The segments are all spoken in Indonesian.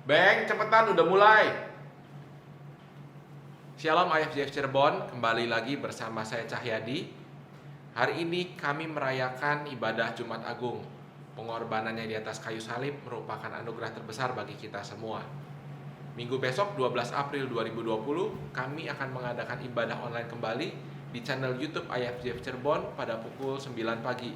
Bang, cepetan udah mulai. Shalom IFJF Cirebon, kembali lagi bersama saya Cahyadi. Hari ini kami merayakan ibadah Jumat Agung. Pengorbanannya di atas kayu salib merupakan anugerah terbesar bagi kita semua. Minggu besok 12 April 2020, kami akan mengadakan ibadah online kembali di channel YouTube IFJF Cirebon pada pukul 9 pagi.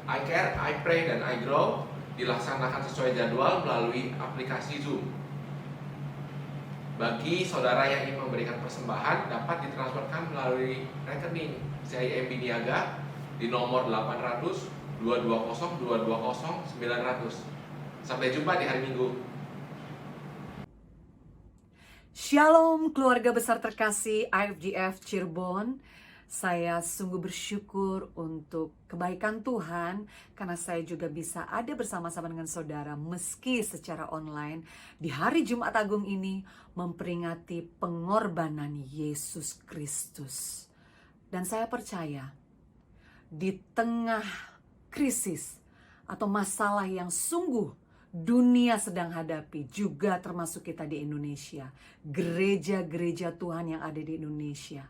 I Care, I Pray, dan I Grow dilaksanakan sesuai jadwal melalui aplikasi Zoom. Bagi saudara yang ingin memberikan persembahan, dapat ditransferkan melalui rekening CIMB Niaga di nomor 800 220 220 900. Sampai jumpa di hari Minggu. Shalom keluarga besar terkasih IFJF Cirebon. Saya sungguh bersyukur untuk kebaikan Tuhan karena saya juga bisa ada bersama-sama dengan saudara meski secara online di hari Jumat Agung ini memperingati pengorbanan Yesus Kristus. Dan saya percaya di tengah krisis atau masalah yang sungguh dunia sedang hadapi, juga termasuk kita di Indonesia, gereja-gereja Tuhan yang ada di Indonesia,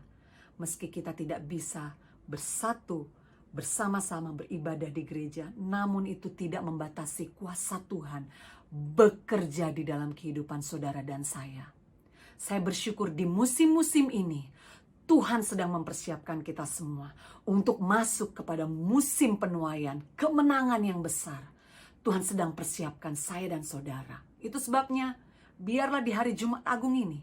meski kita tidak bisa bersatu bersama-sama beribadah di gereja, namun itu tidak membatasi kuasa Tuhan bekerja di dalam kehidupan saudara dan saya. Saya bersyukur di musim-musim ini Tuhan sedang mempersiapkan kita semua untuk masuk kepada musim penuaian, kemenangan yang besar. Tuhan sedang persiapkan saya dan saudara. Itu sebabnya biarlah di hari Jumat Agung ini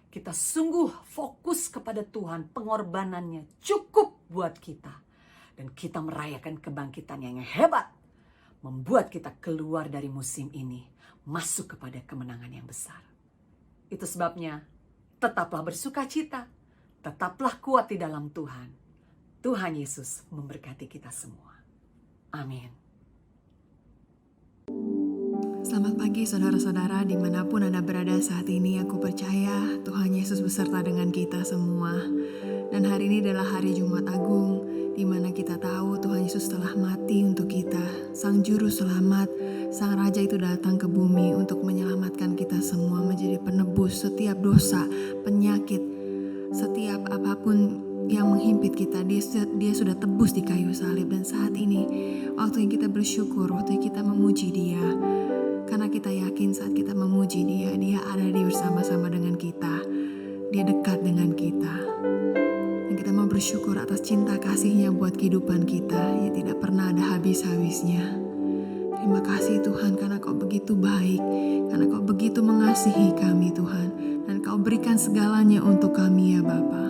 kita sungguh fokus kepada Tuhan, pengorbanannya cukup buat kita. Dan kita merayakan kebangkitan yang hebat, membuat kita keluar dari musim ini, masuk kepada kemenangan yang besar. Itu sebabnya tetaplah bersuka cita, tetaplah kuat di dalam Tuhan. Tuhan Yesus memberkati kita semua. Amin. Selamat pagi saudara-saudara dimanapun Anda berada saat ini. Aku percaya Tuhan Yesus beserta dengan kita semua. Dan hari ini adalah hari Jumat Agung, di mana kita tahu Tuhan Yesus telah mati untuk kita. Sang Juru Selamat, Sang Raja itu datang ke bumi untuk menyelamatkan kita semua, menjadi penebus setiap dosa, penyakit, setiap apapun yang menghimpit kita. Dia sudah tebus di kayu salib. Dan saat ini waktu yang kita bersyukur, waktu yang kita memuji Dia. Karena kita yakin saat kita memuji Dia, Dia ada di bersama-sama dengan kita. Dia dekat dengan kita. Dan kita mau bersyukur atas cinta kasih-Nya buat kehidupan kita yang tidak pernah ada habis-habisnya. Terima kasih Tuhan karena Kau begitu baik, karena Kau begitu mengasihi kami Tuhan. Dan Kau berikan segalanya untuk kami ya Bapa.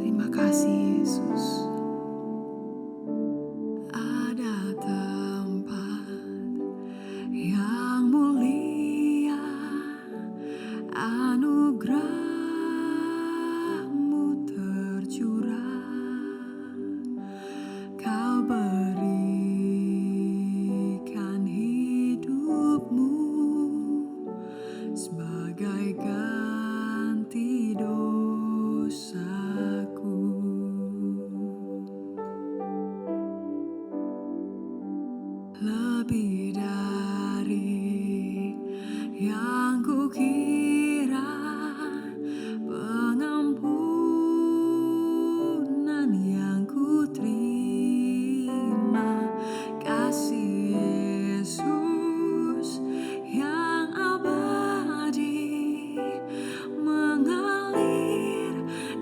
Terima kasih Yesus. Yang mulia anugerah-Mu tercurah, Kau berikan hidup-Mu sebagai ganti dosaku. Lebih dari yang kukira, pengampunan yang kuterima, kasih Yesus yang abadi mengalir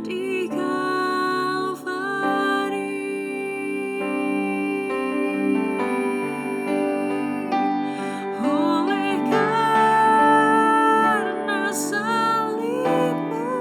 di Kalvari. Oleh karena salib-Mu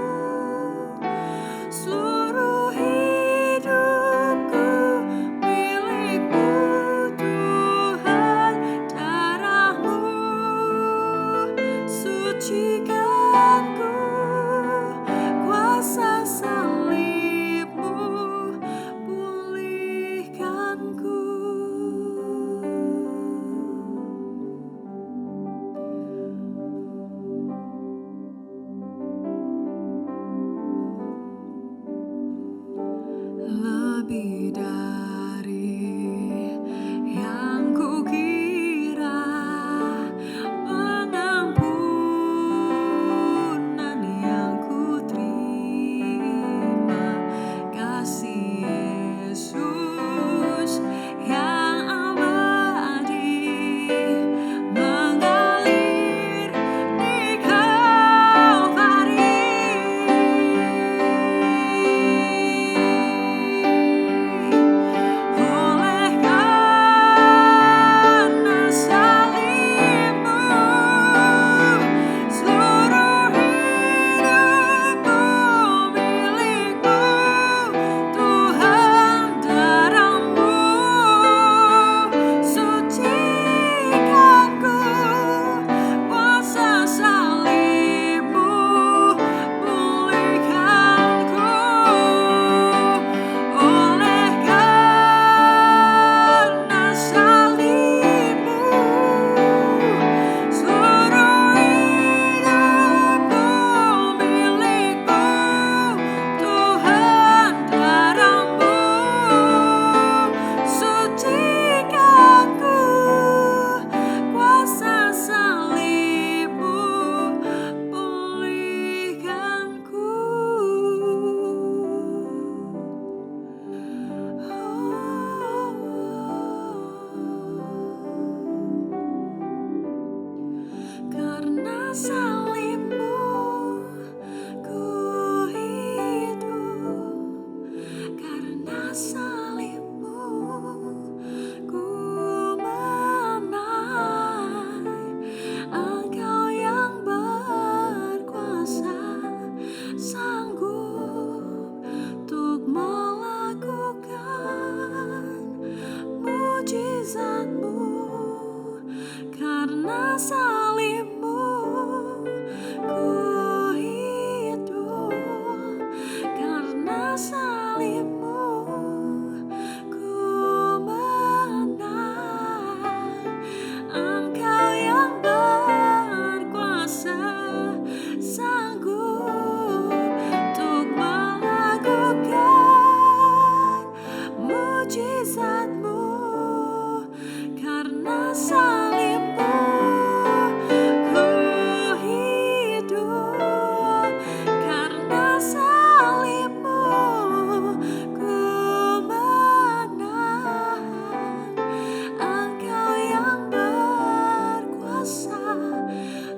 salibmu ku hidup, karena salibmu ku menang. Engkau yang berkuasa, sanggup untuk melakukan mujizat-Mu, karena salibmu ku hidup, karena salibmu ku menang. Engkau yang berkuasa, sanggup untuk melakukan mujizat-Mu, karena salibmu ku hidup, karena salibmu ku menang. Engkau yang berkuasa,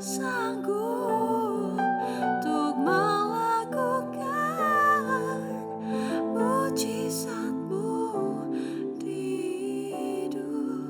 sanggup untuk melakukan mujizat-Mu di hidupku.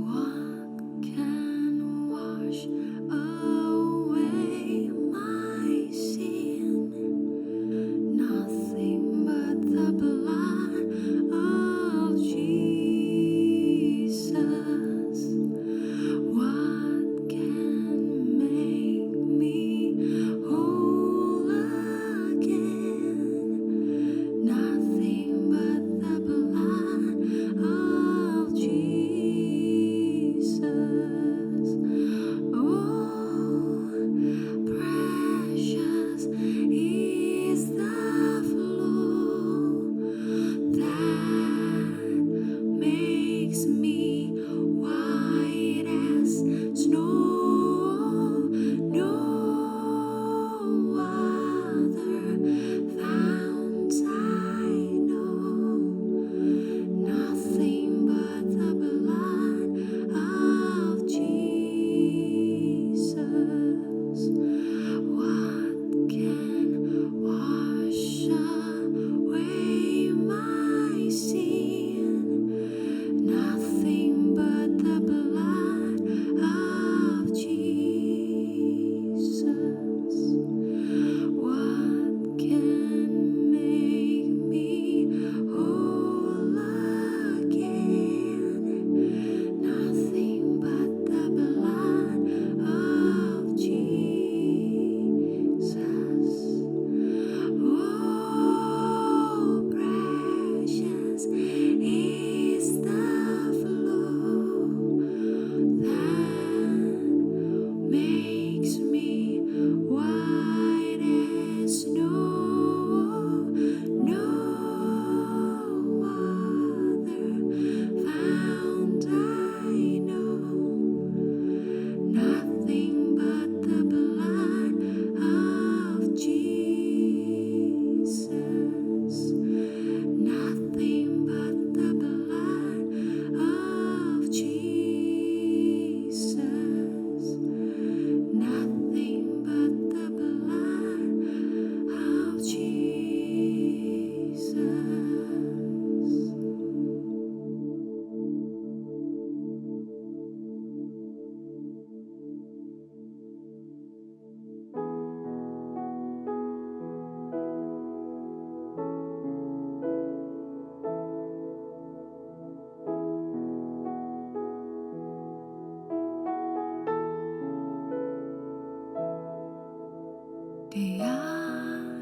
What can wash away my sin? Nothing but the blood of Jesus. What can make me whole again? Nothing but the blood of Jesus. Oh, precious is the flow that makes me white as snow. No other fount I know. Nothing but the blood of Jesus. What can wash away my sin? Nothing but the blood of Jesus. What can make me whole again? Nothing but the blood of Jesus. Oh, precious is the flow that makes me white as snow. No other fount I know. Nothing but the blood of Jesus. Nothing but the blood of Jesus. Nothing but the blood of Jesus. Dia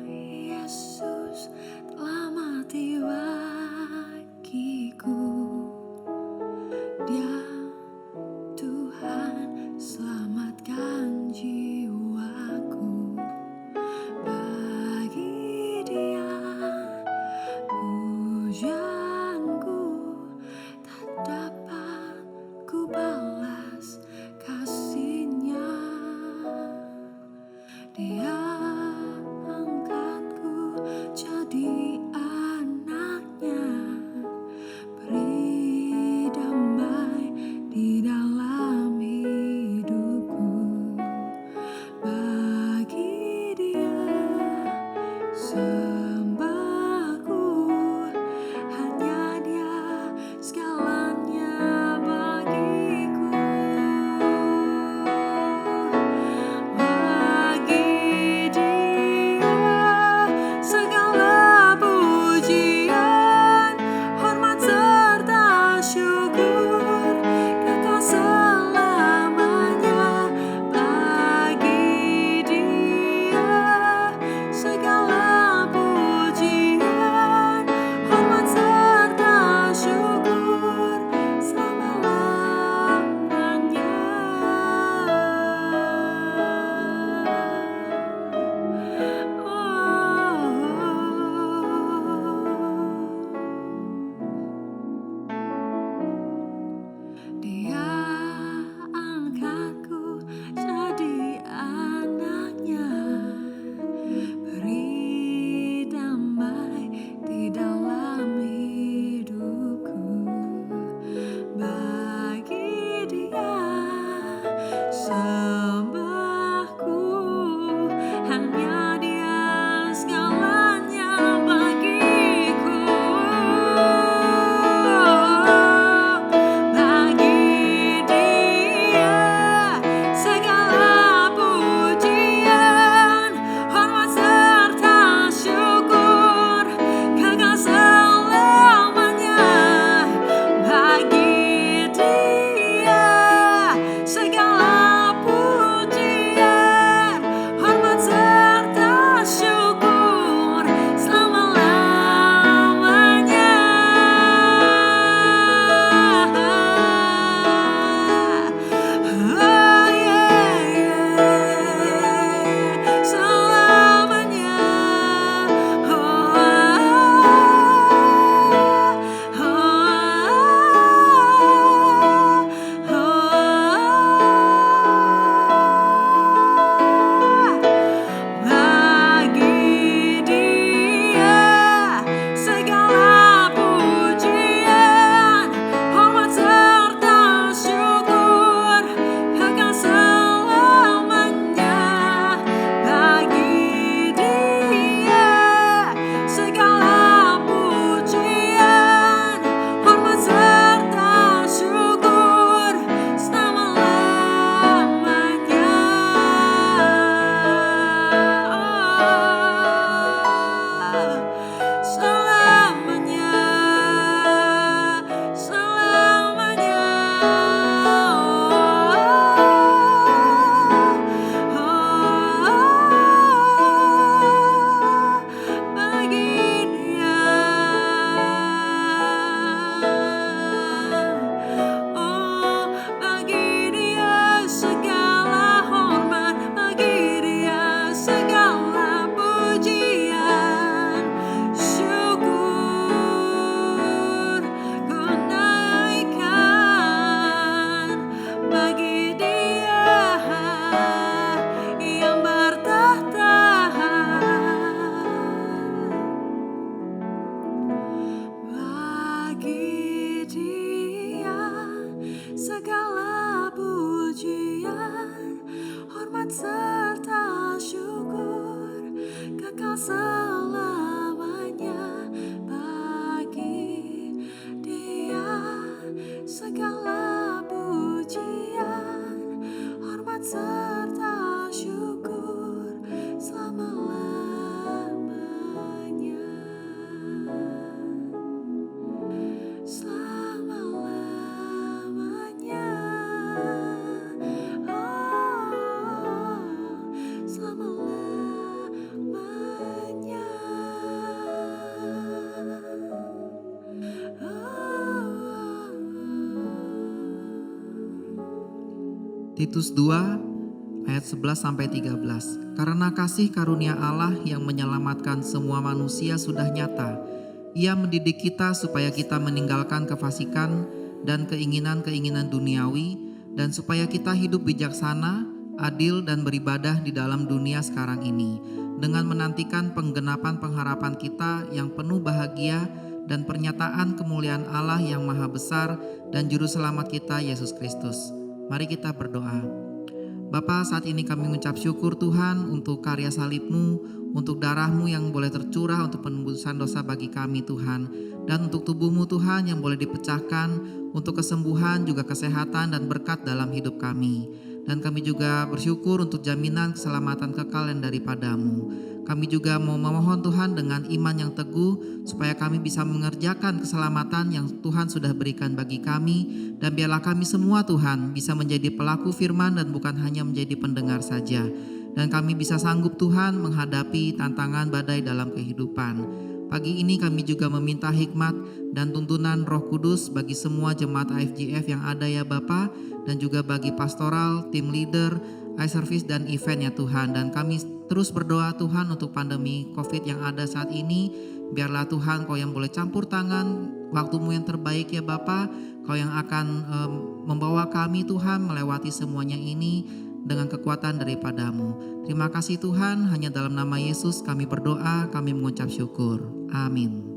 Yesus telah mati bagiku. Dia Tuhan selamatkan jiwa. Dia angkatku jadi anaknya, beri damai di dalam hidupku. Bagi Dia sembahku, hanya Dia segalanya bagiku. Bagi Dia segala pujian, hormat serta syukur, kekal selamanya. Bagi Dia segala pujian, hormat serta syukur selama-lamanya. Dia angkatku jadi anaknya, beri damai di dalam hidupku. Bagi Dia sembahku, hanya Dia segalanya bagiku. Bagi Dia segala pujian, hormat serta syukur, kekal selamanya. Bagi Dia segala pujian, hormat serta syukur selama-lamanya. Oh yeah, selamanya. Bagi Dia segala pujian, hormat serta syukur, kekal selamanya. Bagi Dia segala pujian, hormat serta syukur selama-lamanya. Selamanya, selamanya. Bagi Dia, oh, bagi Dia segala hormat, bagi Dia segala pujian, syukur ku naikkan. Bagi Dia yang bertahta, bagi Dia segala pujian, hormat serta syukur, kekal selamanya. Bagi Dia segala pujian, hormat serta syukur selama-lamanya. Selama-lamanya. Oh, selama-lamanya. Titus 2 ayat 11-13. Karena kasih karunia Allah yang menyelamatkan semua manusia sudah nyata. Ia mendidik kita supaya kita meninggalkan kefasikan dan keinginan-keinginan duniawi, dan supaya kita hidup bijaksana adil dan beribadah di dalam dunia sekarang ini, dengan menantikan penggenapan pengharapan kita yang penuh bahagia dan pernyataan kemuliaan Allah yang maha besar dan juru selamat kita Yesus Kristus. Mari kita berdoa. Bapa, saat ini kami mengucap syukur Tuhan untuk karya salib-Mu, untuk darah-Mu yang boleh tercurah untuk penembusan dosa bagi kami Tuhan, dan untuk tubuh-Mu Tuhan yang boleh dipecahkan untuk kesembuhan juga kesehatan dan berkat dalam hidup kami. Dan kami juga bersyukur untuk jaminan keselamatan kekal yang daripada-Mu. Kami juga mau memohon Tuhan dengan iman yang teguh supaya kami bisa mengerjakan keselamatan yang Tuhan sudah berikan bagi kami, dan biarlah kami semua Tuhan bisa menjadi pelaku firman dan bukan hanya menjadi pendengar saja, dan kami bisa sanggup Tuhan menghadapi tantangan badai dalam kehidupan. Pagi ini kami juga meminta hikmat dan tuntunan Roh Kudus bagi semua jemaat IFGF yang ada ya Bapa, dan juga bagi pastoral, tim leader, iService dan event ya Tuhan. Dan kami terus berdoa Tuhan untuk pandemi COVID yang ada saat ini. Biarlah Tuhan Kau yang boleh campur tangan, waktu-Mu yang terbaik ya Bapa. Kau yang akan membawa kami Tuhan melewati semuanya ini dengan kekuatan daripada-Mu. Terima kasih Tuhan, hanya dalam nama Yesus kami berdoa, kami mengucap syukur. Amin.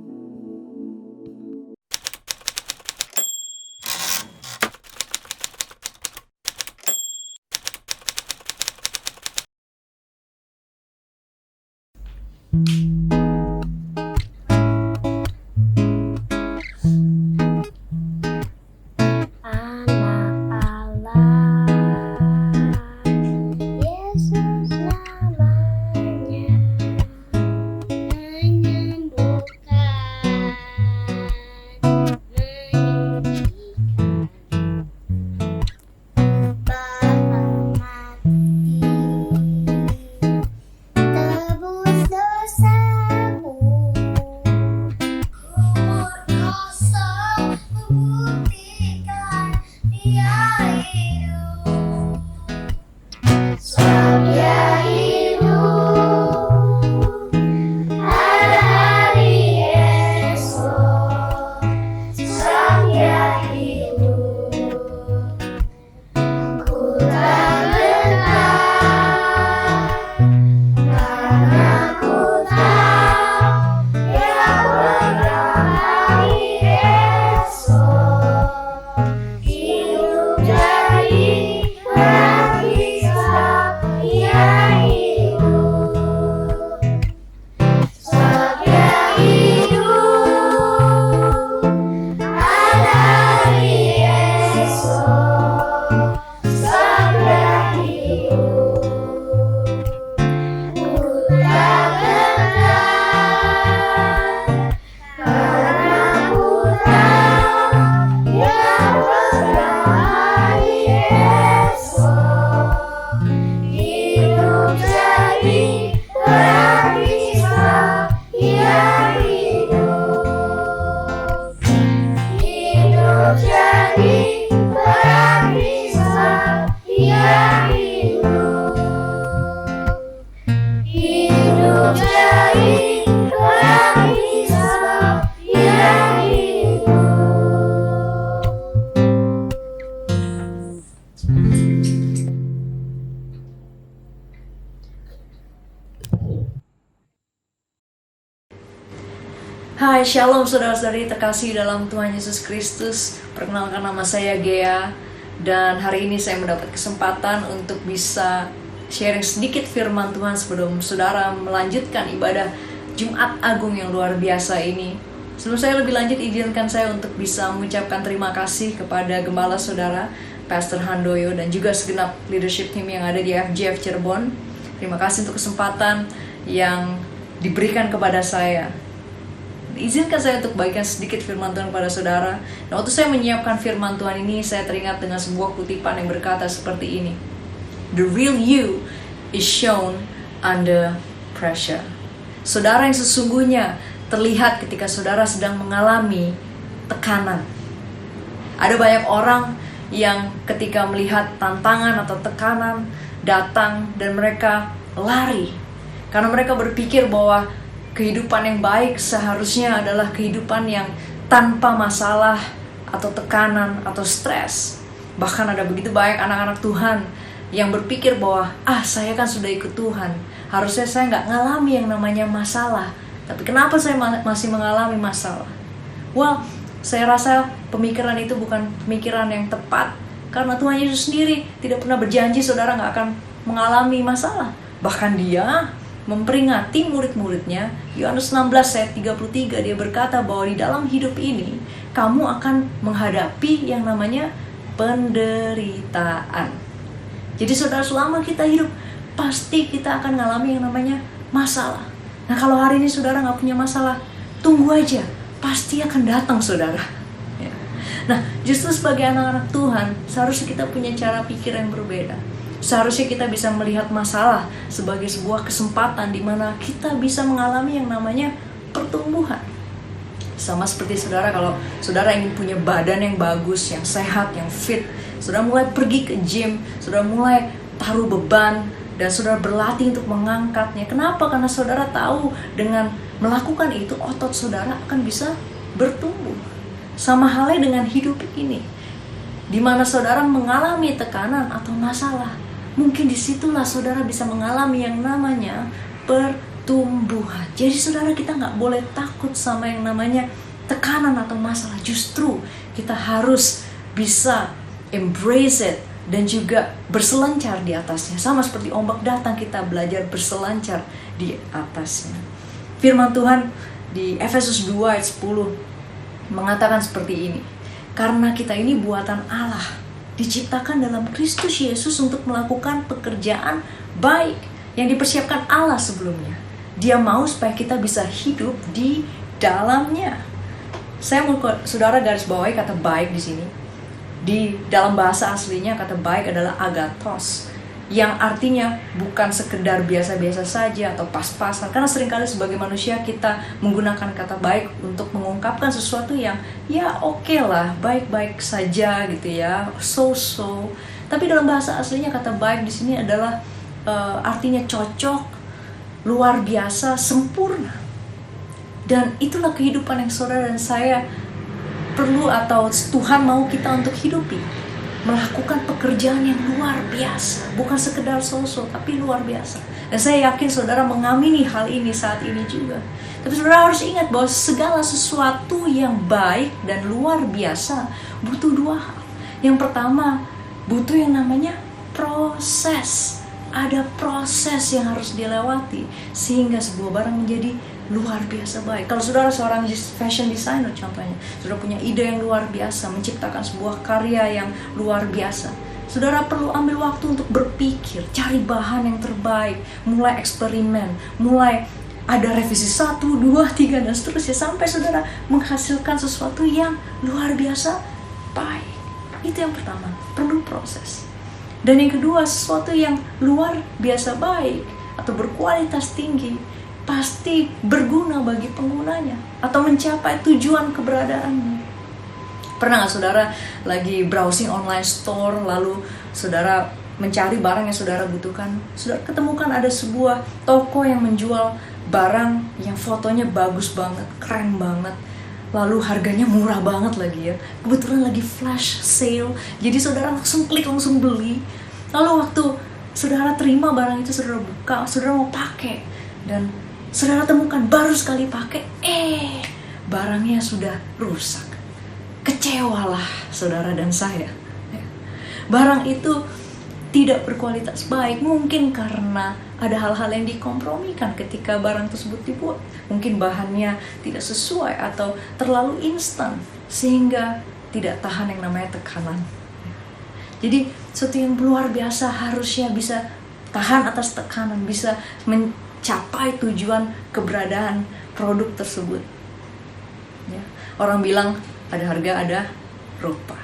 Hai, Shalom saudara-saudari terkasih dalam Tuhan Yesus Kristus. Perkenalkan, nama saya Gea. Dan hari ini saya mendapat kesempatan untuk bisa sharing sedikit firman Tuhan sebelum saudara melanjutkan ibadah Jumat Agung yang luar biasa ini. Sebelum saya lebih lanjut, izinkan saya untuk bisa mengucapkan terima kasih kepada Gembala Saudara, Pastor Handoyo, dan juga segenap leadership team yang ada di FGF Cirebon. Terima kasih untuk kesempatan yang diberikan kepada saya. Izinkan saya untuk bagikan sedikit firman Tuhan kepada saudara. Nah, waktu saya menyiapkan firman Tuhan ini, saya teringat dengan sebuah kutipan yang berkata seperti ini. The real you is shown under pressure. Saudara yang sesungguhnya terlihat ketika saudara sedang mengalami tekanan. Ada banyak orang yang ketika melihat tantangan atau tekanan datang dan mereka lari. Karena mereka berpikir bahwa kehidupan yang baik seharusnya adalah kehidupan yang tanpa masalah atau tekanan atau stres. Bahkan ada begitu banyak anak-anak Tuhan yang berpikir bahwa saya kan sudah ikut Tuhan, harusnya saya nggak ngalami yang namanya masalah. Tapi kenapa saya masih mengalami masalah? Well, saya rasa pemikiran itu bukan pemikiran yang tepat, karena Tuhan Yesus sendiri tidak pernah berjanji saudara nggak akan mengalami masalah. Bahkan Dia memperingati murid-muridnya. Yohanes 16 ayat 33, Dia berkata bahwa di dalam hidup ini kamu akan menghadapi yang namanya penderitaan. Jadi saudara, selama kita hidup pasti kita akan mengalami yang namanya masalah. Nah, kalau hari ini saudara nggak punya masalah, tunggu aja, pasti akan datang saudara. Ya. Nah, justru sebagai anak-anak Tuhan, seharusnya kita punya cara pikir yang berbeda. Seharusnya kita bisa melihat masalah sebagai sebuah kesempatan di mana kita bisa mengalami yang namanya pertumbuhan. Sama seperti saudara, kalau saudara ingin punya badan yang bagus, yang sehat, yang fit, saudara mulai pergi ke gym, saudara mulai taruh beban, dan saudara berlatih untuk mengangkatnya. Kenapa? Karena saudara tahu dengan melakukan itu, otot saudara akan bisa bertumbuh. Sama halnya dengan hidup ini, di mana saudara mengalami tekanan atau masalah, mungkin disitulah saudara bisa mengalami yang namanya pertumbuhan. Jadi saudara, kita nggak boleh takut sama yang namanya tekanan atau masalah. Justru kita harus bisa embrace it dan juga berselancar di atasnya. Sama seperti ombak datang, kita belajar berselancar di atasnya. Firman Tuhan di Efesus 2 ayat 10 mengatakan seperti ini. Karena kita ini buatan Allah, diciptakan dalam Kristus Yesus untuk melakukan pekerjaan baik yang dipersiapkan Allah sebelumnya. Dia mau supaya kita bisa hidup di dalamnya. Saya mau saudara garis bawahi kata baik di sini. Di dalam bahasa aslinya kata baik adalah agathos, yang artinya bukan sekedar biasa-biasa saja atau pas-pasan. Karena seringkali sebagai manusia kita menggunakan kata baik untuk mengungkapkan sesuatu yang ya oke lah, baik-baik saja gitu ya, so-so. Tapi dalam bahasa aslinya kata baik di sini adalah artinya cocok, luar biasa, sempurna. Dan itulah kehidupan yang saudara dan saya perlu atau Tuhan mau kita untuk hidupi. Melakukan pekerjaan yang luar biasa, bukan sekedar so-so, tapi luar biasa. Dan saya yakin saudara mengamini hal ini saat ini juga. Tapi saudara harus ingat bahwa segala sesuatu yang baik dan luar biasa butuh dua hal. Yang pertama, butuh yang namanya proses. Ada proses yang harus dilewati sehingga sebuah barang menjadi luar biasa baik. Kalau saudara seorang fashion designer contohnya, saudara punya ide yang luar biasa, menciptakan sebuah karya yang luar biasa, saudara perlu ambil waktu untuk berpikir, cari bahan yang terbaik, mulai eksperimen, mulai ada revisi 1, 2, 3 dan seterusnya sampai saudara menghasilkan sesuatu yang luar biasa baik. Itu yang pertama, perlu proses. Dan yang kedua, sesuatu yang luar biasa baik atau berkualitas tinggi pasti berguna bagi penggunanya atau mencapai tujuan keberadaannya. Pernah gak saudara lagi browsing online store, lalu saudara mencari barang yang saudara butuhkan, saudara ketemukan ada sebuah toko yang menjual barang yang fotonya bagus banget, keren banget, lalu harganya murah banget lagi ya, kebetulan lagi flash sale, jadi saudara langsung klik, langsung beli. Lalu waktu saudara terima barang itu, saudara buka, saudara mau pakai, dan saudara temukan baru sekali pakai, barangnya sudah rusak. Kecewalah saudara dan saya. Barang itu tidak berkualitas baik, mungkin karena ada hal-hal yang dikompromikan ketika barang tersebut dibuat. Mungkin bahannya tidak sesuai atau terlalu instan sehingga tidak tahan yang namanya tekanan. Jadi sesuatu yang luar biasa harusnya bisa tahan atas tekanan, bisa mencapai tujuan keberadaan produk tersebut. Ya. Orang bilang ada harga, ada rupa.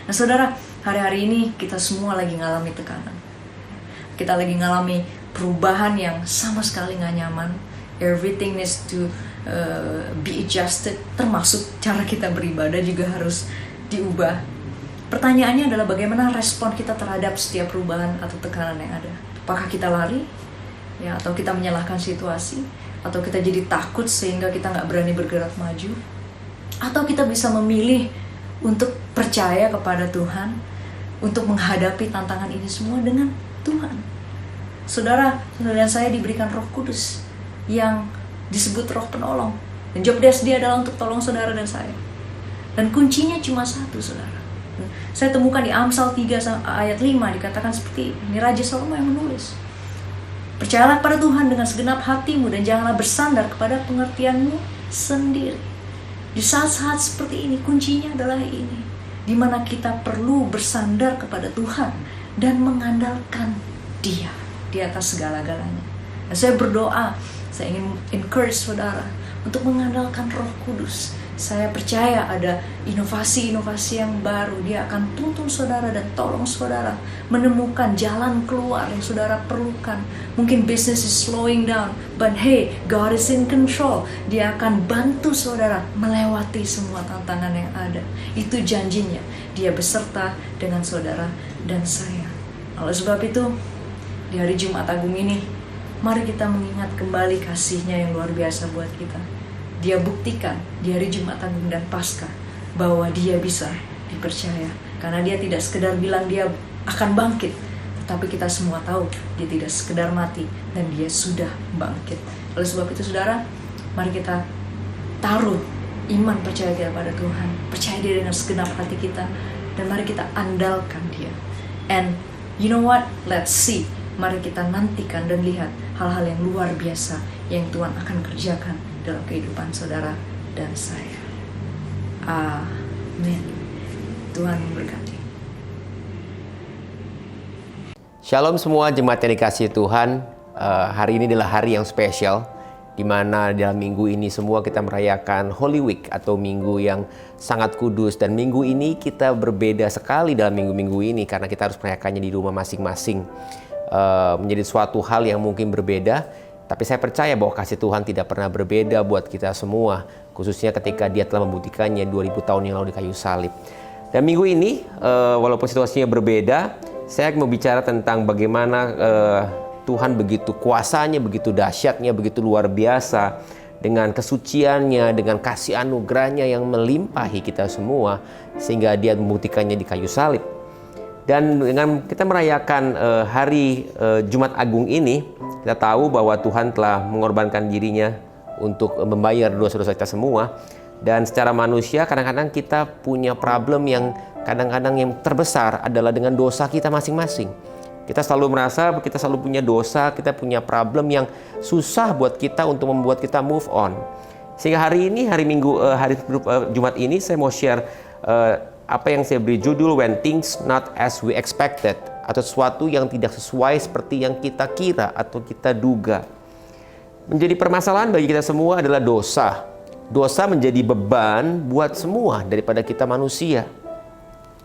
Nah saudara, hari-hari ini kita semua lagi ngalami tekanan. Kita lagi ngalami perubahan yang sama sekali gak nyaman. Everything needs to be adjusted. Termasuk cara kita beribadah juga harus diubah. Pertanyaannya adalah bagaimana respon kita terhadap setiap perubahan atau tekanan yang ada. Apakah kita lari? Ya, atau kita menyalahkan situasi? Atau kita jadi takut sehingga kita gak berani bergerak maju? Atau kita bisa memilih untuk percaya kepada Tuhan, untuk menghadapi tantangan ini semua dengan Tuhan. Saudara dan saya diberikan Roh Kudus yang disebut Roh Penolong. Dan job desk dia adalah untuk tolong saudara dan saya. Dan kuncinya cuma satu, saudara. Saya temukan di Amsal 3 ayat 5 dikatakan seperti ini. Raja Salomo yang menulis. Percayalah pada Tuhan dengan segenap hatimu dan janganlah bersandar kepada pengertianmu sendiri. Di saat-saat seperti ini, kuncinya adalah ini. Di mana kita perlu bersandar kepada Tuhan dan mengandalkan Dia di atas segala-galanya. Dan saya berdoa, saya ingin encourage saudara untuk mengandalkan Roh Kudus. Saya percaya ada inovasi-inovasi yang baru. Dia akan tuntun saudara dan tolong saudara menemukan jalan keluar yang saudara perlukan. Mungkin business is slowing down, but hey, God is in control. Dia akan bantu saudara melewati semua tantangan yang ada. Itu janjinya. Dia beserta dengan saudara dan saya. Oleh sebab itu, di hari Jumat Agung ini, mari kita mengingat kembali kasih-Nya yang luar biasa buat kita. Dia buktikan di hari Jumat Agung dan Paskah bahwa Dia bisa dipercaya. Karena Dia tidak sekedar bilang Dia akan bangkit, tetapi kita semua tahu Dia tidak sekedar mati dan Dia sudah bangkit. Oleh sebab itu saudara, mari kita taruh iman percaya kita pada Tuhan. Percaya Dia dengan segenap hati kita. Dan mari kita andalkan Dia. And you know what? Let's see. Mari kita nantikan dan lihat hal-hal yang luar biasa yang Tuhan akan kerjakan dalam kehidupan saudara dan saya. Amin. Tuhan memberkati. Shalom semua jemaat yang dikasihi Tuhan. Hari ini adalah hari yang spesial, di mana dalam minggu ini semua kita merayakan Holy Week atau minggu yang sangat kudus. Dan minggu ini kita berbeda sekali dalam minggu-minggu ini karena kita harus merayakannya di rumah masing-masing. Menjadi suatu hal yang mungkin berbeda, tapi saya percaya bahwa kasih Tuhan tidak pernah berbeda buat kita semua, khususnya ketika Dia telah membuktikannya 2000 tahun yang lalu di kayu salib. Dan minggu ini, walaupun situasinya berbeda, saya mau bicara tentang bagaimana Tuhan begitu kuasanya, begitu dahsyatnya, begitu luar biasa, dengan kesuciannya, dengan kasih anugerahnya yang melimpahi kita semua, sehingga Dia membuktikannya di kayu salib. Dan dengan kita merayakan hari Jumat Agung ini, kita tahu bahwa Tuhan telah mengorbankan dirinya untuk membayar dosa-dosa kita semua. Dan secara manusia kadang-kadang kita punya problem yang kadang-kadang yang terbesar adalah dengan dosa kita masing-masing. Kita selalu merasa kita selalu punya dosa, kita punya problem yang susah buat kita untuk membuat kita move on. Sehingga hari ini, hari Jumat ini saya mau share apa yang saya beri judul When Things Not As We Expected, atau sesuatu yang tidak sesuai seperti yang kita kira atau kita duga. Menjadi permasalahan bagi kita semua adalah dosa. Dosa menjadi beban buat semua daripada kita manusia.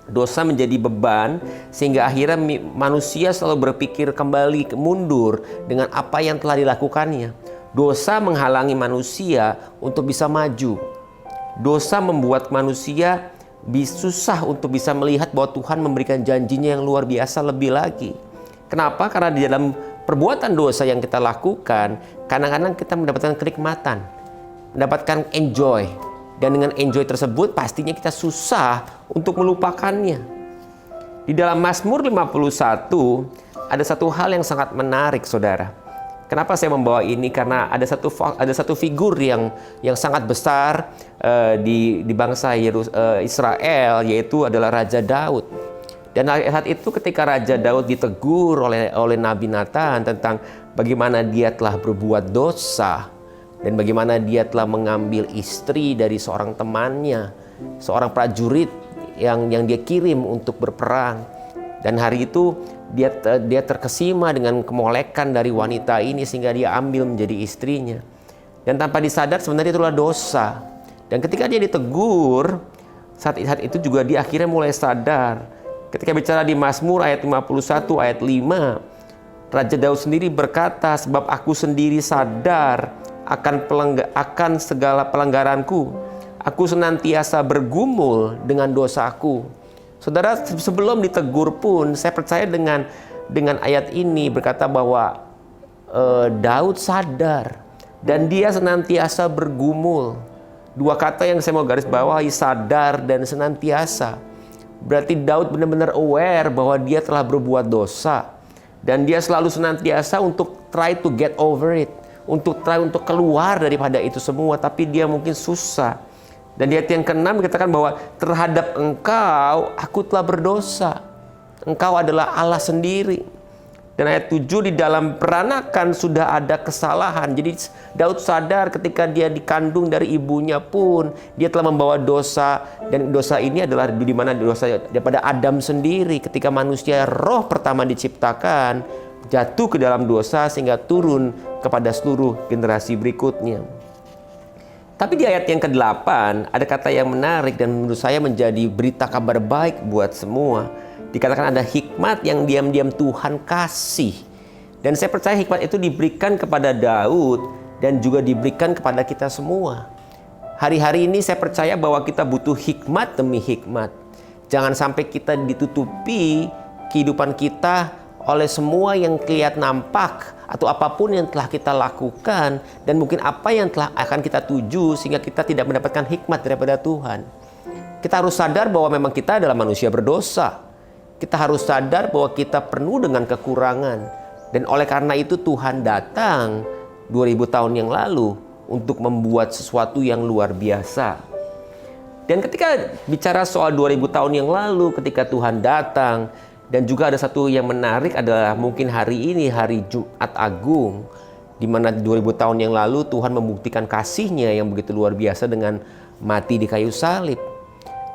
Dosa menjadi beban sehingga akhirnya manusia selalu berpikir kembali mundur dengan apa yang telah dilakukannya. Dosa menghalangi manusia untuk bisa maju. Dosa membuat manusia susah untuk bisa melihat bahwa Tuhan memberikan janjinya yang luar biasa lebih lagi. Kenapa? Karena di dalam perbuatan dosa yang kita lakukan, kadang-kadang kita mendapatkan kenikmatan, mendapatkan enjoy. Dan dengan enjoy tersebut pastinya kita susah untuk melupakannya. Di dalam Mazmur 51 ada satu hal yang sangat menarik, saudara. Kenapa saya membawa ini? Karena ada satu figur yang sangat besar di bangsa Israel, yaitu adalah Raja Daud. Dan saat itu ketika Raja Daud ditegur oleh Nabi Nathan tentang bagaimana dia telah berbuat dosa dan bagaimana dia telah mengambil istri dari seorang temannya, seorang prajurit yang dia kirim untuk berperang. Dan hari itu dia terkesima dengan kemolekan dari wanita ini sehingga dia ambil menjadi istrinya. Dan tanpa disadar sebenarnya itulah dosa. Dan ketika dia ditegur, saat itu juga dia akhirnya mulai sadar. Ketika bicara di Mazmur ayat 51 ayat 5, Raja Daud sendiri berkata, sebab aku sendiri sadar akan segala pelanggaranku. Aku senantiasa bergumul dengan dosaku. Saudara, sebelum ditegur pun saya percaya dengan ayat ini berkata bahwa Daud sadar dan dia senantiasa bergumul. Dua kata yang saya mau garis bawahi, sadar dan senantiasa. Berarti Daud benar-benar aware bahwa dia telah berbuat dosa. Dan dia selalu senantiasa untuk try to get over it. Untuk keluar daripada itu semua. Tapi dia mungkin susah. Dan di ayat yang ke-6 dikatakan bahwa terhadap engkau aku telah berdosa. Engkau adalah Allah sendiri. Dan ayat 7, di dalam peranakan sudah ada kesalahan. Jadi Daud sadar ketika dia dikandung dari ibunya pun dia telah membawa dosa. Dan dosa ini adalah di mana dosa daripada Adam sendiri. Ketika manusia roh pertama diciptakan, jatuh ke dalam dosa sehingga turun kepada seluruh generasi berikutnya. Tapi di ayat yang ke-8 ada kata yang menarik dan menurut saya menjadi berita kabar baik buat semua. Dikatakan ada hikmat yang diam-diam Tuhan kasih. Dan saya percaya hikmat itu diberikan kepada Daud dan juga diberikan kepada kita semua. Hari-hari ini saya percaya bahwa kita butuh hikmat demi hikmat. Jangan sampai kita ditutupi kehidupan kita oleh semua yang kelihatan nampak atau apapun yang telah kita lakukan dan mungkin apa yang telah akan kita tuju sehingga kita tidak mendapatkan hikmat daripada Tuhan. Kita harus sadar bahwa memang kita adalah manusia berdosa. Kita harus sadar bahwa kita penuh dengan kekurangan. Dan oleh karena itu Tuhan datang 2000 tahun yang lalu untuk membuat sesuatu yang luar biasa. Dan ketika bicara soal 2000 tahun yang lalu ketika Tuhan datang, dan juga ada satu yang menarik adalah mungkin hari ini hari Jumat Agung, di mana 2000 tahun yang lalu Tuhan membuktikan kasih-Nya yang begitu luar biasa dengan mati di kayu salib.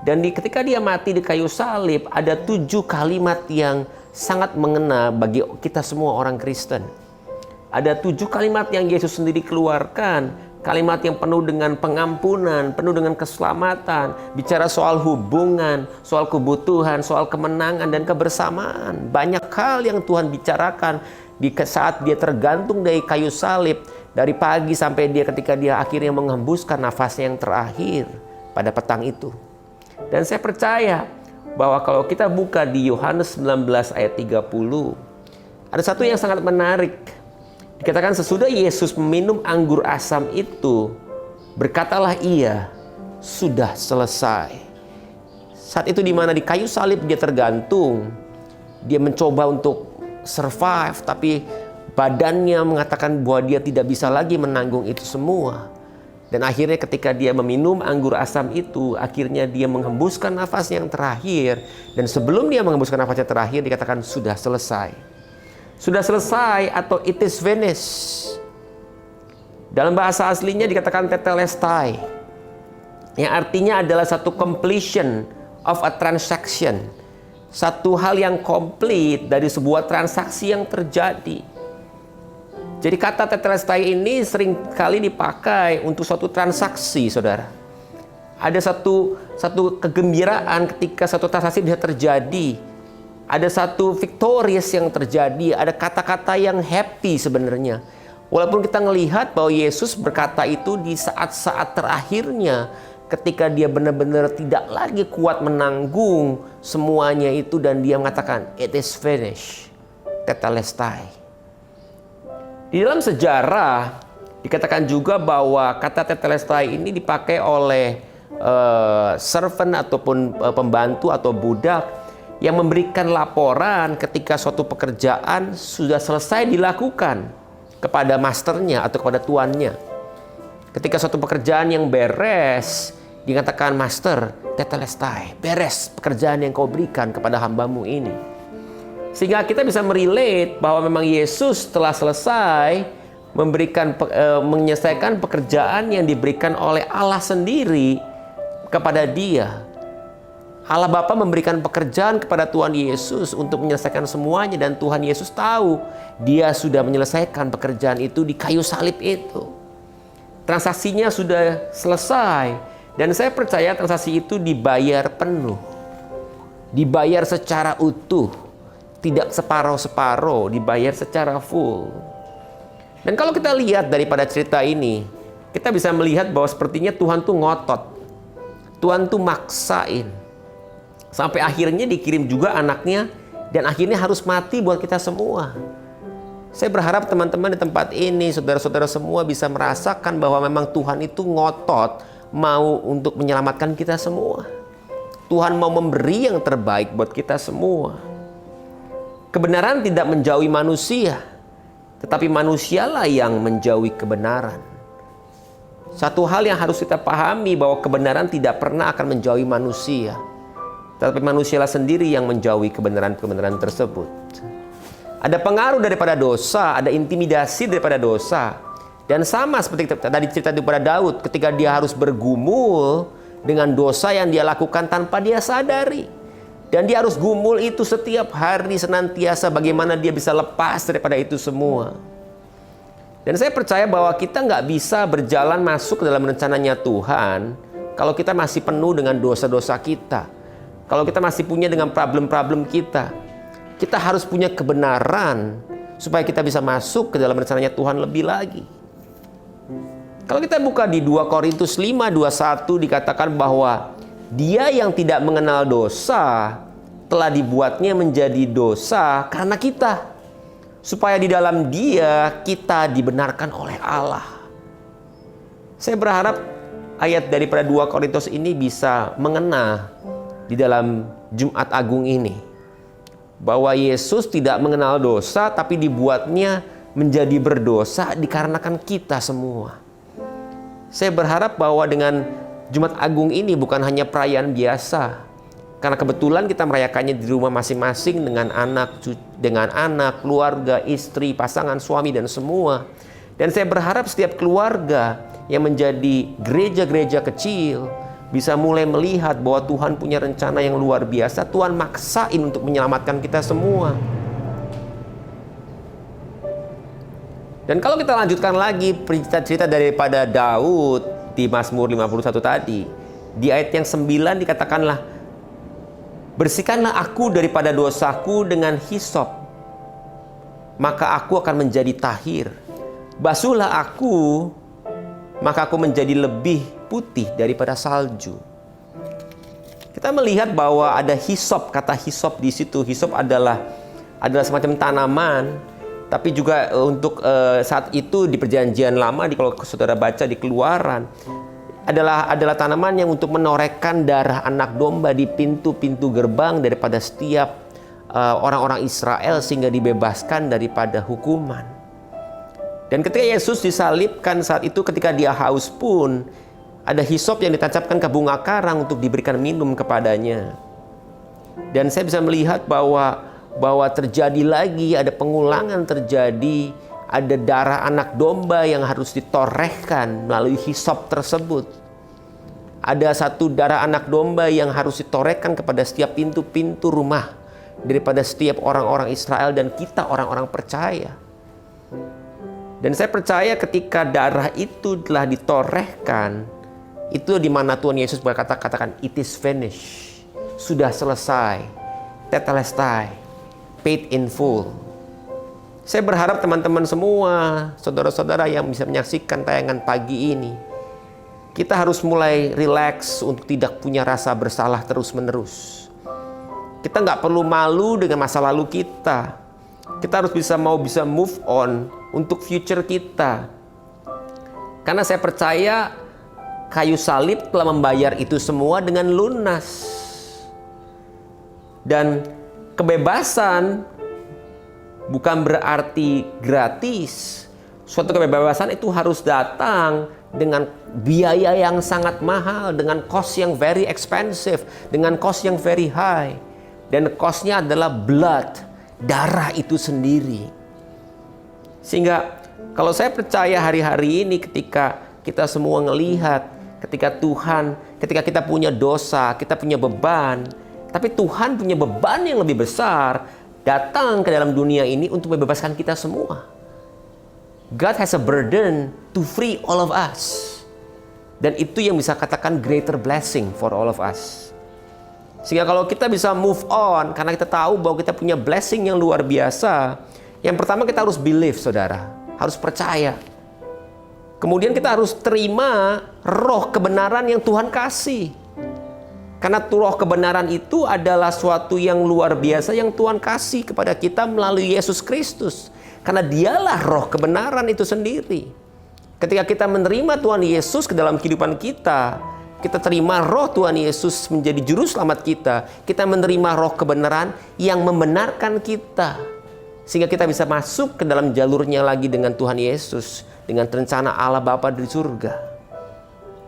Dan ketika dia mati di kayu salib, ada 7 kalimat yang sangat mengena bagi kita semua orang Kristen. Ada 7 kalimat yang Yesus sendiri keluarkan. Kalimat yang penuh dengan pengampunan, penuh dengan keselamatan. Bicara soal hubungan, soal kebutuhan, soal kemenangan dan kebersamaan. Banyak hal yang Tuhan bicarakan di saat dia tergantung dari kayu salib. Dari pagi sampai ketika dia akhirnya menghembuskan nafasnya yang terakhir pada petang itu. Dan saya percaya bahwa kalau kita buka di Yohanes 19 ayat 30, ada satu yang sangat menarik. Dikatakan sesudah Yesus meminum anggur asam itu, berkatalah ia, sudah selesai. Saat itu di mana di kayu salib dia tergantung, dia mencoba untuk survive, tapi badannya mengatakan bahwa dia tidak bisa lagi menanggung itu semua. Dan akhirnya ketika dia meminum anggur asam itu, akhirnya dia menghembuskan nafas yang terakhir. Dan sebelum dia menghembuskan nafas yang terakhir, dikatakan sudah selesai. Sudah selesai atau it is finished. Dalam bahasa aslinya dikatakan tetelestai. Yang artinya adalah satu completion of a transaction. Satu hal yang komplit dari sebuah transaksi yang terjadi. Jadi kata tetelestai ini sering kali dipakai untuk suatu transaksi, saudara. Ada satu kegembiraan ketika satu transaksi bisa terjadi. Ada satu victorious yang terjadi. Ada kata-kata yang happy sebenarnya. Walaupun kita melihat bahwa Yesus berkata itu di saat-saat terakhirnya. Ketika dia benar-benar tidak lagi kuat menanggung semuanya itu. Dan dia mengatakan, it is finished. Tetelestai. Di dalam sejarah dikatakan juga bahwa kata tetelestai ini dipakai oleh servant ataupun pembantu atau budak yang memberikan laporan ketika suatu pekerjaan sudah selesai dilakukan kepada masternya atau kepada tuannya. Ketika suatu pekerjaan yang beres, dikatakan master tetelestai, beres pekerjaan yang kau berikan kepada hambamu ini. Sehingga kita bisa merelate bahwa memang Yesus telah selesai menyelesaikan pekerjaan yang diberikan oleh Allah sendiri kepada dia. Allah Bapa memberikan pekerjaan kepada Tuhan Yesus untuk menyelesaikan semuanya. Dan Tuhan Yesus tahu dia sudah menyelesaikan pekerjaan itu di kayu salib itu. Transaksinya sudah selesai. Dan saya percaya transaksi itu dibayar penuh. Dibayar secara utuh. Tidak separoh-separoh, dibayar secara full. Dan kalau kita lihat daripada cerita ini, kita bisa melihat bahwa sepertinya Tuhan tuh ngotot. Tuhan tuh maksain. Sampai akhirnya dikirim juga anaknya, dan akhirnya harus mati buat kita semua. Saya berharap teman-teman di tempat ini, saudara-saudara semua bisa merasakan bahwa memang Tuhan itu ngotot mau untuk menyelamatkan kita semua. Tuhan mau memberi yang terbaik buat kita semua. Kebenaran tidak menjauhi manusia, tetapi manusialah yang menjauhi kebenaran. Satu hal yang harus kita pahami bahwa kebenaran tidak pernah akan menjauhi manusia, tetapi manusialah sendiri yang menjauhi kebenaran-kebenaran tersebut. Ada pengaruh daripada dosa, ada intimidasi daripada dosa. Dan sama seperti tadi cerita daripada Daud, ketika dia harus bergumul dengan dosa yang dia lakukan tanpa dia sadari. Dan dia harus gumul itu setiap hari senantiasa, bagaimana dia bisa lepas daripada itu semua. Dan saya percaya bahwa kita nggak bisa berjalan masuk ke dalam rencananya Tuhan kalau kita masih penuh dengan dosa-dosa kita. Kalau kita masih punya dengan problem-problem kita. Kita harus punya kebenaran supaya kita bisa masuk ke dalam rencananya Tuhan lebih lagi. Kalau kita buka di 2 Korintus 5:21 dikatakan bahwa dia yang tidak mengenal dosa telah dibuatnya menjadi dosa karena kita, supaya di dalam dia kita dibenarkan oleh Allah. Saya berharap ayat daripada 2 Korintus ini bisa mengena di dalam Jumat Agung ini, bahwa Yesus tidak mengenal dosa tapi dibuatnya menjadi berdosa dikarenakan kita semua. Saya berharap bahwa dengan Jumat Agung ini bukan hanya perayaan biasa, karena kebetulan kita merayakannya di rumah masing-masing dengan anak, keluarga, istri, pasangan, suami, dan semua. Dan saya berharap setiap keluarga yang menjadi gereja-gereja kecil bisa mulai melihat bahwa Tuhan punya rencana yang luar biasa. Tuhan maksain untuk menyelamatkan kita semua. Dan kalau kita lanjutkan lagi cerita daripada Daud di Mazmur 51 tadi, di ayat yang 9 dikatakanlah, bersihkanlah aku daripada dosaku dengan hisop, maka aku akan menjadi tahir. Basuhlah aku, maka aku menjadi lebih putih daripada salju. Kita melihat bahwa ada hisop, kata hisop di situ. Hisop adalah semacam tanaman. Tapi juga untuk saat itu di Perjanjian Lama, kalau saudara baca di Keluaran, adalah tanaman yang untuk menorehkan darah anak domba di pintu-pintu gerbang daripada setiap orang-orang Israel, sehingga dibebaskan daripada hukuman. Dan ketika Yesus disalibkan saat itu, ketika dia haus pun, ada hisop yang ditancapkan ke bunga karang untuk diberikan minum kepadanya. Dan saya bisa melihat bahwa terjadi lagi, ada pengulangan terjadi, ada darah anak domba yang harus ditorehkan melalui hisop tersebut. Ada satu darah anak domba yang harus ditorehkan kepada setiap pintu-pintu rumah daripada setiap orang-orang Israel dan kita orang-orang percaya. Dan saya percaya ketika darah itu telah ditorehkan, itu di mana Tuhan Yesus katakan it is finished, sudah selesai, tetelestai, paid in full. Saya berharap teman-teman semua, saudara-saudara yang bisa menyaksikan tayangan pagi ini, kita harus mulai rileks untuk tidak punya rasa bersalah terus-menerus. Kita nggak perlu malu dengan masa lalu kita. Kita harus bisa move on untuk future kita. Karena saya percaya kayu salib telah membayar itu semua dengan lunas. Dan kebebasan bukan berarti gratis. Suatu kebebasan itu harus datang dengan biaya yang sangat mahal, dengan cost yang very expensive, dengan cost yang very high. Dan costnya adalah blood, darah itu sendiri. Sehingga kalau saya percaya hari-hari ini ketika kita semua ngelihat, ketika kita punya dosa, kita punya beban, tapi Tuhan punya beban yang lebih besar, datang ke dalam dunia ini untuk membebaskan kita semua. God has a burden to free all of us. Dan itu yang bisa katakan greater blessing for all of us. Sehingga kalau kita bisa move on, karena kita tahu bahwa kita punya blessing yang luar biasa, yang pertama kita harus believe, saudara. Harus percaya. Kemudian kita harus terima roh kebenaran yang Tuhan kasih. Karena roh kebenaran itu adalah suatu yang luar biasa yang Tuhan kasih kepada kita melalui Yesus Kristus. Karena dialah roh kebenaran itu sendiri. Ketika kita menerima Tuhan Yesus ke dalam kehidupan kita, kita terima roh Tuhan Yesus menjadi juru selamat kita menerima roh kebenaran yang membenarkan kita. Sehingga kita bisa masuk ke dalam jalurnya lagi dengan Tuhan Yesus, dengan rencana Allah Bapa di surga.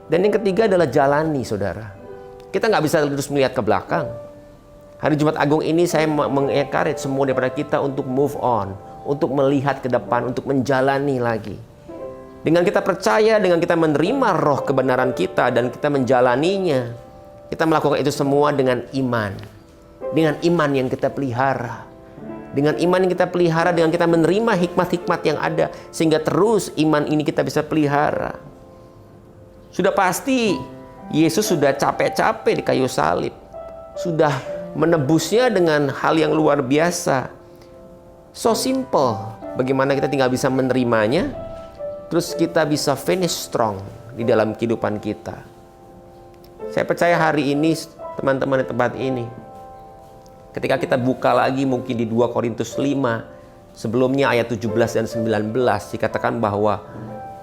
Dan yang ketiga adalah jalani, saudara. Kita nggak bisa terus melihat ke belakang. Hari Jumat Agung ini saya mengencourage semua daripada kita untuk move on, untuk melihat ke depan, untuk menjalani lagi. Dengan kita percaya, dengan kita menerima roh kebenaran kita dan kita menjalaninya, kita melakukan itu semua dengan iman. Dengan iman yang kita pelihara. Dengan iman yang kita pelihara, dengan kita menerima hikmat-hikmat yang ada, sehingga terus iman ini kita bisa pelihara. Sudah pasti Yesus sudah capek-capek di kayu salib. Sudah menebusnya dengan hal yang luar biasa. So simple. Bagaimana kita tinggal bisa menerimanya, terus kita bisa finish strong di dalam kehidupan kita. Saya percaya hari ini teman-teman di tempat ini, ketika kita buka lagi mungkin di 2 Korintus 5, sebelumnya ayat 17 dan 19 dikatakan bahwa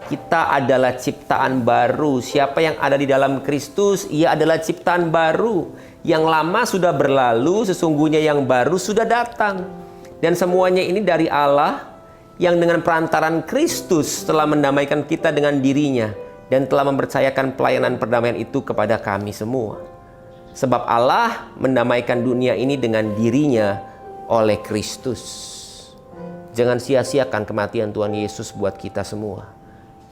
kita adalah ciptaan baru. Siapa yang ada di dalam Kristus, ia adalah ciptaan baru. Yang lama sudah berlalu, sesungguhnya yang baru sudah datang. Dan semuanya ini dari Allah yang dengan perantaran Kristus telah mendamaikan kita dengan dirinya dan telah mempercayakan pelayanan perdamaian itu kepada kami semua. Sebab Allah mendamaikan dunia ini dengan dirinya oleh Kristus. Jangan sia-siakan kematian Tuhan Yesus buat kita semua.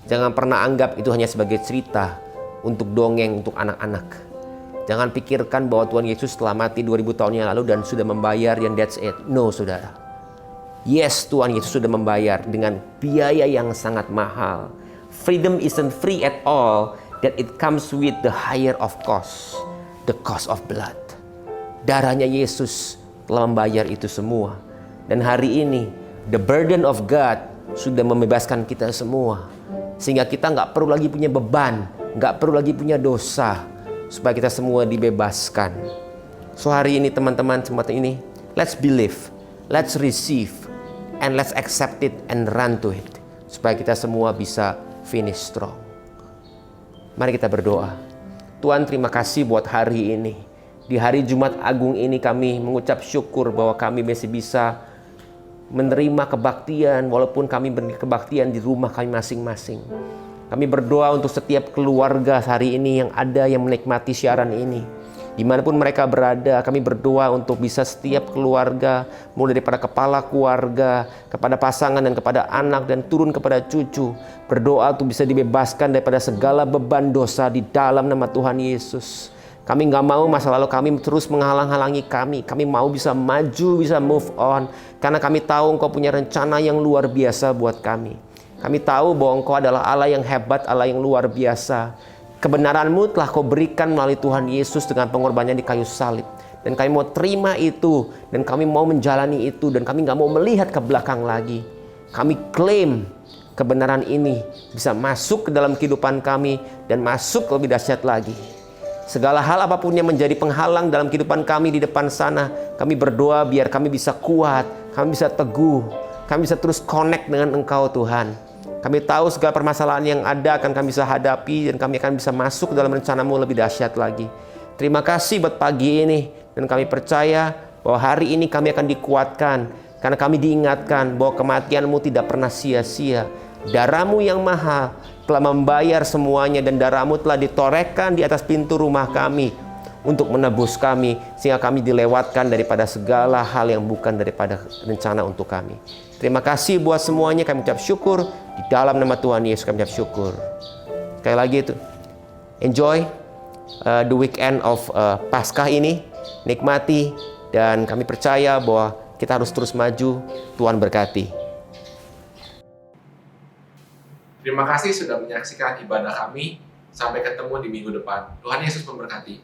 Jangan pernah anggap itu hanya sebagai cerita untuk dongeng untuk anak-anak. Jangan pikirkan bahwa Tuhan Yesus telah mati 2000 tahun yang lalu dan sudah membayar dan that's it. No, saudara. Yes, Tuhan Yesus sudah membayar dengan biaya yang sangat mahal. Freedom isn't free at all, that it comes with the higher of cost. The cost of blood. Darahnya Yesus telah membayar itu semua. Dan hari ini, the burden of God sudah membebaskan kita semua. Sehingga kita nggak perlu lagi punya beban, nggak perlu lagi punya dosa, supaya kita semua dibebaskan. So hari ini teman-teman, kesempatan ini, let's believe, let's receive, and let's accept it and run to it. Supaya kita semua bisa finish strong. Mari kita berdoa. Tuhan, terima kasih buat hari ini. Di hari Jumat Agung ini kami mengucap syukur bahwa kami masih bisa menerima kebaktian walaupun kami berkebaktian di rumah kami masing-masing. Kami berdoa untuk setiap keluarga hari ini yang ada yang menikmati siaran ini. Dimanapun mereka berada, kami berdoa untuk bisa setiap keluarga, mulai daripada kepala keluarga, kepada pasangan dan kepada anak dan turun kepada cucu. Berdoa untuk bisa dibebaskan daripada segala beban dosa di dalam nama Tuhan Yesus. Kami nggak mau masa lalu kami terus menghalang-halangi kami. Kami mau bisa maju, bisa move on. Karena kami tahu Engkau punya rencana yang luar biasa buat kami. Kami tahu bahwa Engkau adalah Allah yang hebat, Allah yang luar biasa. Kebenaran-Mu telah Kau berikan melalui Tuhan Yesus dengan pengorbanannya di kayu salib. Dan kami mau terima itu. Dan kami mau menjalani itu. Dan kami nggak mau melihat ke belakang lagi. Kami klaim kebenaran ini bisa masuk ke dalam kehidupan kami. Dan masuk lebih dahsyat lagi. Segala hal apapun yang menjadi penghalang dalam kehidupan kami di depan sana, kami berdoa biar kami bisa kuat, kami bisa teguh, kami bisa terus connect dengan Engkau Tuhan. Kami tahu segala permasalahan yang ada akan kami bisa hadapi dan kami akan bisa masuk ke dalam rencana-Mu lebih dahsyat lagi. Terima kasih buat pagi ini dan kami percaya bahwa hari ini kami akan dikuatkan karena kami diingatkan bahwa kematian-Mu tidak pernah sia-sia. Darah-Mu yang mahal telah membayar semuanya dan darah-Mu telah ditorehkan di atas pintu rumah kami untuk menebus kami sehingga kami dilewatkan daripada segala hal yang bukan daripada rencana untuk kami. Terima kasih buat semuanya, kami ucap syukur di dalam nama Tuhan Yesus kami ucap syukur. Sekali lagi itu, enjoy the weekend of Paskah ini, nikmati dan kami percaya bahwa kita harus terus maju. Tuhan berkati. Terima kasih sudah menyaksikan ibadah kami. Sampai ketemu di minggu depan. Tuhan Yesus memberkati.